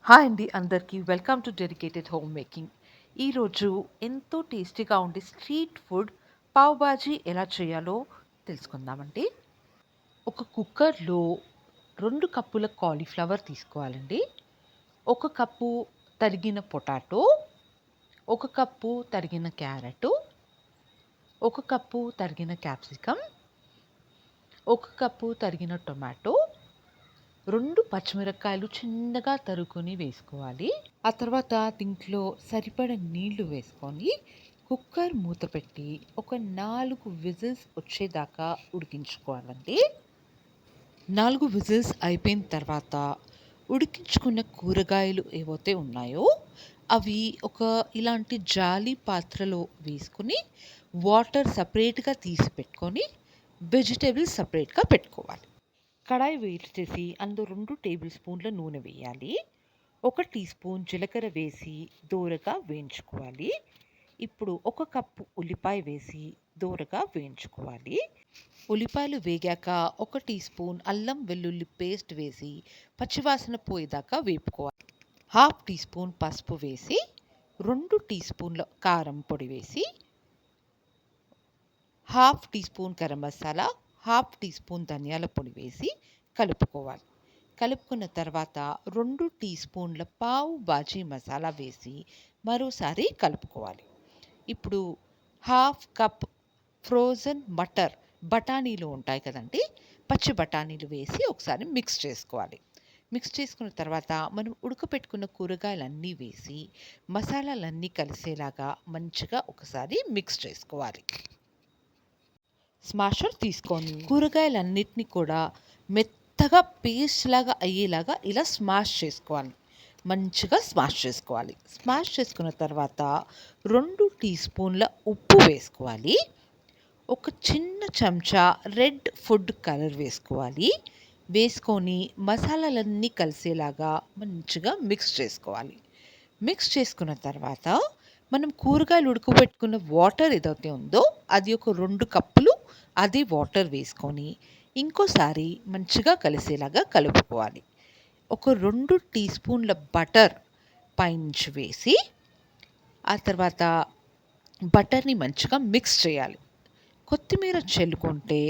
Hi అండి అందరికీ welcome to dedicated home making. ఈరోజు ఎంతో టేస్టీగా ఉండే స్ట్రీట్ ఫుడ్ పావ్ బాజీ ఎలా చేయాలో తెలుసుకుందామండి. ఒక కుక్కర్లో 2 కప్పుల కాలీఫ్లవర్ తీసుకోవాలండి. 1 కప్పు తరిగిన పొటాటో, 1 కప్పు తరిగిన క్యారెట్, 1 కప్పు తరిగిన క్యాప్సికమ్, 1 కప్పు తరిగిన టొమాటో, 2 పచ్చిమిరపకాయలు చిన్నగా తరుక్కొని వేసుకోవాలి. ఆ తర్వాత దీంట్లో సరిపడ నీళ్లు వేసుకొని కుక్కర్ మూత పెట్టి ఒక 4 విజిల్స్ వచ్చేదాకా ఉడికించుకోవాలండి. 4 విజిల్స్ అయిపోయిన తర్వాత ఉడికించుకున్న కూరగాయలు ఏవైతే ఉన్నాయో అవి ఒక ఇలాంటి జాలి పాత్రలో వేసుకొని వాటర్ సపరేట్గా తీసి పెట్టుకొని వెజిటేబుల్స్ సపరేట్గా పెట్టుకోవాలి. కడాయి వేడి చేసి అందులో 2 టేబుల్ స్పూన్ల నూనె వేయాలి. 1 టీ స్పూన్ జీలకర్ర వేసి దోరగా వేయించుకోవాలి. ఇప్పుడు 1 కప్పు ఉల్లిపాయ వేసి దోరగా వేయించుకోవాలి. ఉల్లిపాయలు వేగాక 1 టీ స్పూన్ అల్లం వెల్లుల్లి పేస్ట్ వేసి పచ్చివాసన పోయేదాకా వేపుకోవాలి. హాఫ్ టీ స్పూన్ పసుపు వేసి 2 టీ స్పూన్ల కారం పొడి వేసి half teaspoon garam masala, half teaspoon ధనియాల పొడి వేసి కలుపుకోవాలి. కలుపుకున్న తర్వాత 2 టీ స్పూన్ల పావు బాజీ మసాలా వేసి మరోసారి కలుపుకోవాలి. ఇప్పుడు హాఫ్ కప్ ఫ్రోజన్ బఠానీలు ఉంటాయి కదండి, పచ్చి బఠానీలు వేసి ఒకసారి మిక్స్ చేసుకోవాలి. మిక్స్ చేసుకున్న తర్వాత మనం ఉడకపెట్టుకున్న కూరగాయలన్నీ వేసి మసాలాలన్నీ కలిసేలాగా మంచిగా ఒకసారి మిక్స్ చేసుకోవాలి. స్మాషర్ తీసుకొని కూరగాయలన్నిటిని కూడా మెత్తగా పేస్ట్ లాగా అయ్యేలాగా ఇలా స్మాష్ చేసుకోవాలి. మంచిగా స్మాష్ చేసుకోవాలి. స్మాష్ చేసుకున్న తర్వాత 2 టీ స్పూన్ల ఉప్పు వేసుకోవాలి. ఒక చిన్న చెంచా రెడ్ ఫుడ్ కలర్ వేసుకోవాలి. వేసుకొని మసాలాలన్నీ కలిసేలాగా మంచిగా మిక్స్ చేసుకోవాలి. మిక్స్ చేసుకున్న తర్వాత మనం కూరగాయలు ఉడకబెట్టుకున్న వాటర్ ఏదైతే ఉందో అది ఒక 2 కప్పులు అది వాటర్ వేసుకొని ఇంకోసారి మంచిగా కలిసేలాగా కలుపుకోవాలి. ఒక 2 టీ స్పూన్ల బటర్ పైనుంచి వేసి ఆ తర్వాత బటర్ని మంచిగా మిక్స్ చేయాలి. కొత్తిమీర చల్లుకుంటే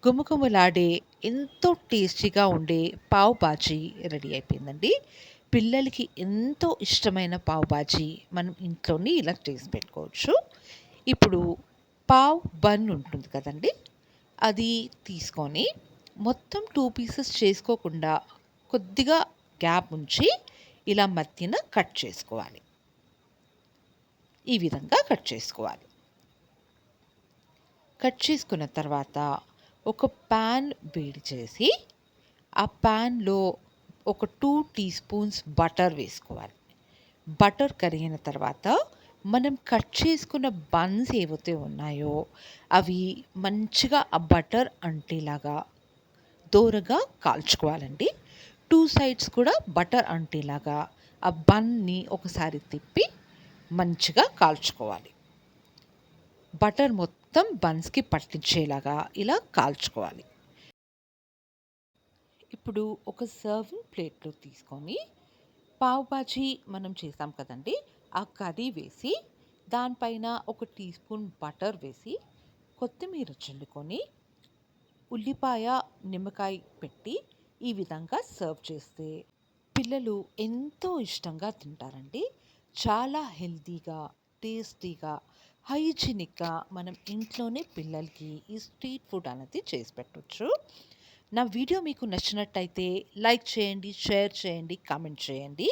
గుమగుమలాడే ఎంతో టేస్టీగా ఉండే పావ్ బాజీ రెడీ అయిపోయిందండి. పిల్లలకి ఎంతో ఇష్టమైన పావ్ బాజీ మనం ఇంట్లోనే ఇలా చేసి పెట్టుకోవచ్చు. ఇప్పుడు పావ్ బన్ ఉంటుంది కదండి, అది తీసుకొని మొత్తం 2 పీసెస్ చేసుకోకుండా కొద్దిగా గ్యాప్ ఉంచి ఇలా మధ్యన కట్ చేసుకోవాలి. ఈ విధంగా కట్ చేసుకోవాలి. కట్ చేసుకున్న తర్వాత ఒక ప్యాన్ వేడి చేసి ఆ ప్యాన్లో ఒక 2 టీ స్పూన్స్ బటర్ వేసుకోవాలి. బటర్ కరిగిన తర్వాత మనం కట్ చేసుకున్న బన్స్ ఏవైతే ఉన్నాయో అవి మంచిగా ఆ బటర్ అంటేలాగా దోరగా కాల్చుకోవాలండి. 2 సైడ్స్ కూడా బటర్ అంటేలాగా ఆ బన్ని ఒకసారి తిప్పి మంచిగా కాల్చుకోవాలి. బటర్ మొత్తం బన్స్కి పట్టించేలాగా ఇలా కాల్చుకోవాలి. ఇప్పుడు ఒక సర్వింగ్ ప్లేట్లో తీసుకొని పావ్ బాజీ మనం చేసాం కదండి, ఆ కర్రీ వేసి దానిపైన ఒక టీ స్పూన్ బటర్ వేసి కొత్తిమీర చల్లుకొని ఉల్లిపాయ నిమ్మకాయ పెట్టి ఈ విధంగా సర్వ్ చేస్తే పిల్లలు ఎంతో ఇష్టంగా తింటారండి. చాలా హెల్తీగా, టేస్టీగా, హైజీనిక్గా మనం ఇంట్లోనే పిల్లలకి ఈ స్ట్రీట్ ఫుడ్ అనేది చేసి పెట్టవచ్చు. నా వీడియో మీకు నచ్చినట్టయితే లైక్ చేయండి, షేర్ చేయండి, కామెంట్ చేయండి.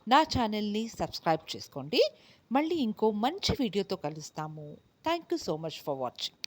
నా ఛానల్ని సబ్స్క్రైబ్ చేసుకోండి. మళ్ళీ ఇంకో మంచి వీడియోతో కలుస్తాము. Thank you so much for watching.